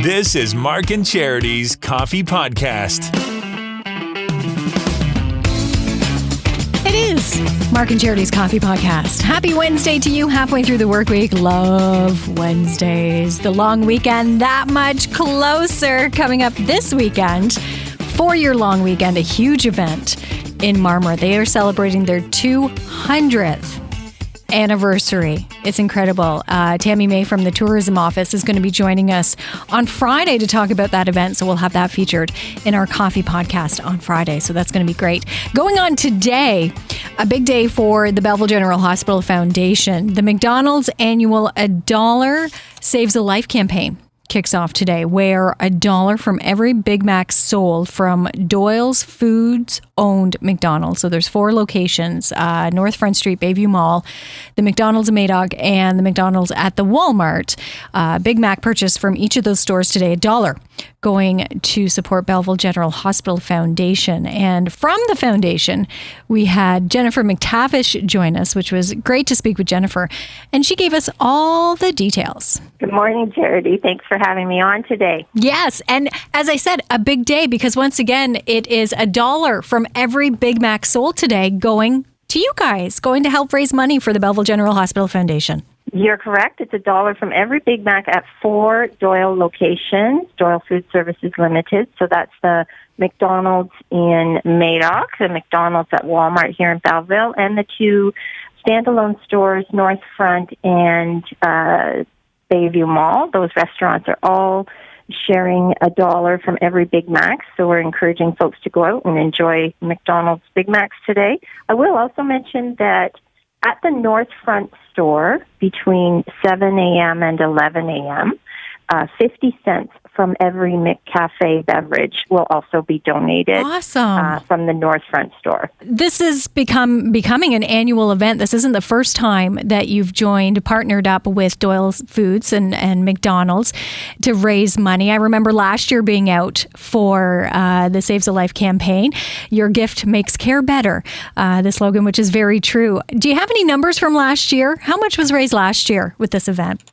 This is Mark and Charity's Coffee Podcast. It is Mark and Charity's Coffee Podcast. Happy Wednesday to you, halfway through the work week. Love Wednesdays. The long weekend that much closer. Coming up this weekend, 4-year long weekend, a huge event in Marmora. They are celebrating their 200th anniversary. It's incredible. Tammy May from the tourism office is going to be joining us on Friday to talk about that event. So we'll have that featured in our coffee podcast on Friday. So that's going to be great. Going on today, a big day for the Belleville General Hospital Foundation. The McDonald's annual A Dollar Saves a Life campaign kicks off today, where $1 from every Big Mac sold from Doyle's Foods owned McDonald's. So there's 4 locations, North Front Street, Bayview Mall, the McDonald's in Madoc, and the McDonald's at the Walmart. Big Mac purchased from each of those stores today, $1 going to support Belleville General Hospital Foundation. And from the foundation, we had Jennifer McTavish join us, which was great to speak with Jennifer. And she gave us all the details. Good morning, Charity. Thanks for having me on today. Yes. And as I said, a big day because once again, it is $1 from every Big Mac sold today going to you guys, going to help raise money for the Belleville General Hospital Foundation. You're correct. It's $1 from every Big Mac at 4 Doyle locations, Doyle Food Services Limited. So that's the McDonald's in Madoc, the McDonald's at Walmart here in Belleville, and the 2 standalone stores, North Front and Bayview Mall. Those restaurants are all sharing $1 from every Big Mac. So we're encouraging folks to go out and enjoy McDonald's Big Macs today. I will also mention that at the North Front store between 7 a.m. and 11 a.m., 50 cents from every McCafe beverage will also be donated. Awesome. From the North Front store. This is becoming an annual event. This isn't the first time that you've partnered up with Doyle's Foods and McDonald's to raise money. I remember last year being out for the Saves a Life campaign. Your gift makes care better, the slogan, which is very true. Do you have any numbers from last year? How much was raised last year with this event?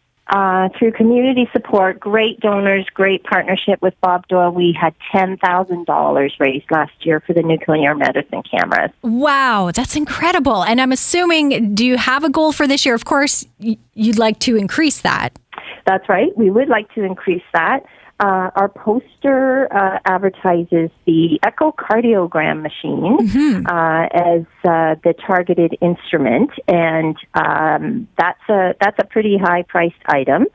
Through community support, great donors, great partnership with Bob Doyle, we had $10,000 raised last year for the nuclear medicine cameras. Wow, that's incredible. And I'm assuming, do you have a goal for this year? Of course, you'd like to increase that. That's right. We would like to increase that. Our poster advertises the echocardiogram machine as the targeted instrument, and that's a pretty high-priced item.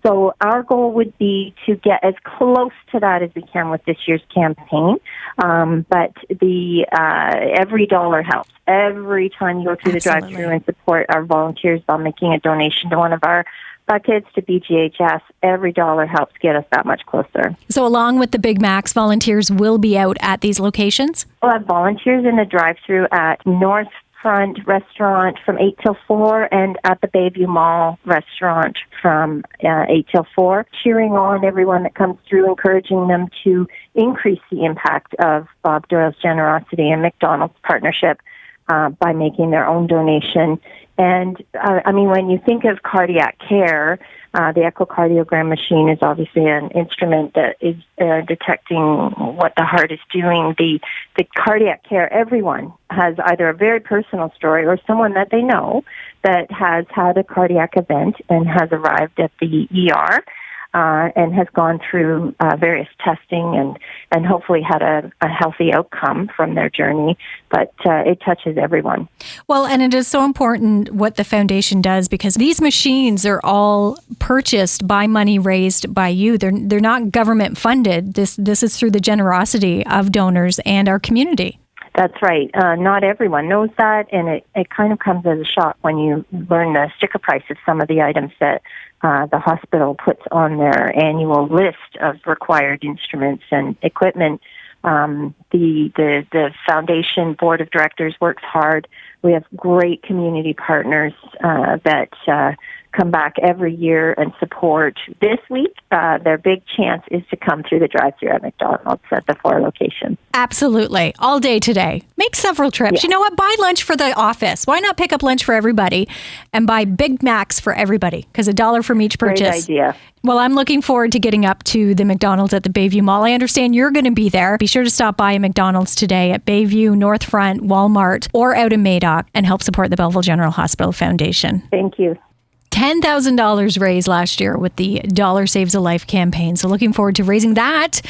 So our goal would be to get as close to that as we can with this year's campaign. But every dollar helps. Every time you go through the drive-thru and support our volunteers by making a donation to one of our buckets to BGHS, every dollar helps get us that much closer. So along with the Big Macs, volunteers will be out at these locations? We'll have volunteers in the drive-thru at North Front Restaurant from 8 till 4 and at the Bayview Mall Restaurant from 8 till 4, cheering on everyone that comes through, encouraging them to increase the impact of Bob Doyle's generosity and McDonald's partnership by making their own donation. And, when you think of cardiac care, the echocardiogram machine is obviously an instrument that is detecting what the heart is doing. The cardiac care, everyone has either a very personal story or someone that they know that has had a cardiac event and has arrived at the ER. And has gone through various testing and hopefully had a healthy outcome from their journey. But it touches everyone. Well, and it is so important what the foundation does because these machines are all purchased by money raised by you. They're not government funded. This is through the generosity of donors and our community. That's right. Not everyone knows that, and it kind of comes as a shock when you learn the sticker price of some of the items that the hospital puts on their annual list of required instruments and equipment. The foundation board of directors works hard. We have great community partners that come back every year and support. This week, their big chance is to come through the drive-thru at McDonald's at the 4 locations. Absolutely. All day today. Make several trips. Yeah. You know what? Buy lunch for the office. Why not pick up lunch for everybody and buy Big Macs for everybody? Because $1 from each purchase. Great idea. Well, I'm looking forward to getting up to the McDonald's at the Bayview Mall. I understand you're going to be there. Be sure to stop by a McDonald's today at Bayview, North Front, Walmart, or out in Madoc and help support the Belleville General Hospital Foundation. Thank you. $10,000 raised last year with the Dollar Saves a Life campaign. So looking forward to raising that,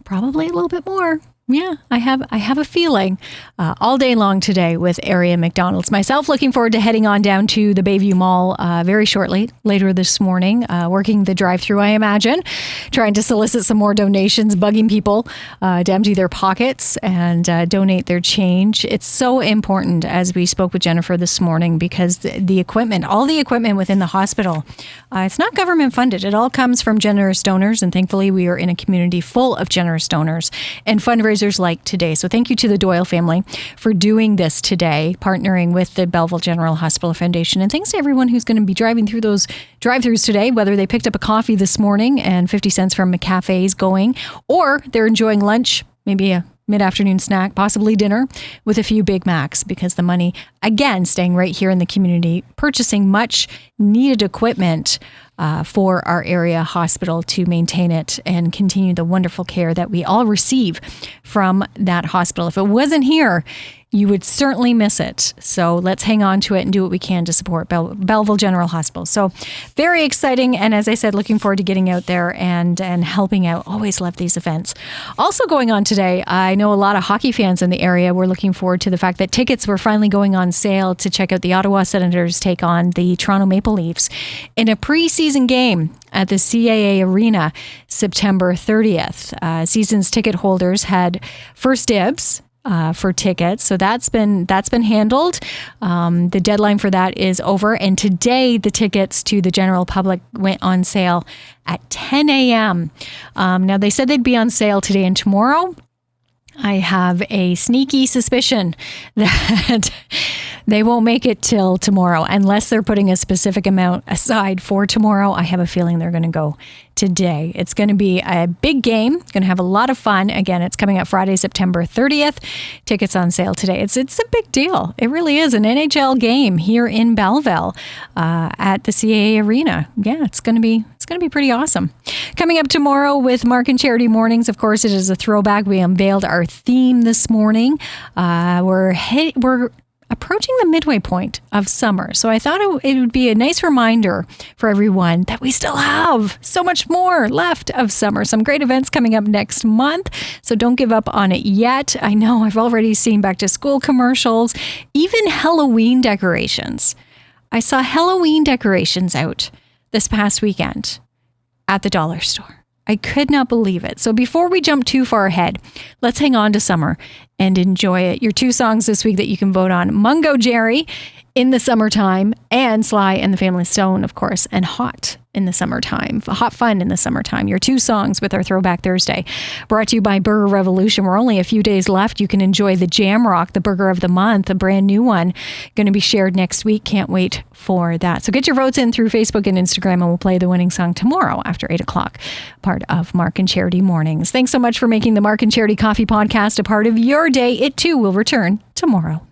probably a little bit more. Yeah, I have a feeling all day long today with area McDonald's. Myself looking forward to heading on down to the Bayview Mall very shortly, later this morning, working the drive-thru, I imagine, trying to solicit some more donations, bugging people to empty their pockets and donate their change. It's so important, as we spoke with Jennifer this morning, because the equipment, all the equipment within the hospital, it's not government funded. It all comes from generous donors, and thankfully we are in a community full of generous donors and fundraisers like today. So thank you to the Doyle family for doing this today, partnering with the Belleville General Hospital Foundation. And thanks to everyone who's going to be driving through those drive-thrus today, whether they picked up a coffee this morning and 50 cents from McCafe's going, or they're enjoying lunch, maybe a mid-afternoon snack, possibly dinner, with a few Big Macs, because the money, again, staying right here in the community, purchasing much needed equipment for our area hospital to maintain it and continue the wonderful care that we all receive from that hospital. If it wasn't here, you would certainly miss it. So let's hang on to it and do what we can to support Belleville General Hospital. So very exciting. And as I said, looking forward to getting out there and helping out. Always love these events. Also going on today, I know a lot of hockey fans in the area were looking forward to the fact that tickets were finally going on sale to check out the Ottawa Senators take on the Toronto Maple Leafs in a preseason game at the CAA Arena, September 30th. Season's ticket holders had first dibs for tickets. So that's been handled. The deadline for that is over. And today the tickets to the general public went on sale at 10 a.m. Now they said they'd be on sale today and tomorrow. I have a sneaky suspicion that they won't make it till tomorrow unless they're putting a specific amount aside for tomorrow. I have a feeling they're going to go today. It's going to be a big game. It's going to have a lot of fun. Again, it's coming up Friday, September 30th. Tickets on sale today. It's a big deal. It really is an NHL game here in Belleville at the CAA Arena. Yeah, it's going to be pretty awesome. Coming up tomorrow with Mark and Charity Mornings, of course, it is a throwback. We unveiled our theme this morning. We're approaching the midway point of summer. So I thought it would be a nice reminder for everyone that we still have so much more left of summer. Some great events coming up next month. So don't give up on it yet. I know I've already seen back to school commercials, even Halloween decorations. I saw Halloween decorations out this past weekend at the dollar store. I could not believe it. So before we jump too far ahead, let's hang on to summer and enjoy it. Your 2 songs this week that you can vote on: Mungo Jerry, In the Summertime, and Sly and the Family Stone, of course, and Hot in the Summertime, Hot Fun in the Summertime. Your 2 songs with our Throwback Thursday. Brought to you by Burger Revolution. We're only a few days left. You can enjoy the Jam Rock, the Burger of the Month, a brand new one, going to be shared next week. Can't wait for that. So get your votes in through Facebook and Instagram, and we'll play the winning song tomorrow after 8 o'clock, part of Mark and Charity Mornings. Thanks so much for making the Mark and Charity Coffee Podcast a part of your day. It too will return tomorrow.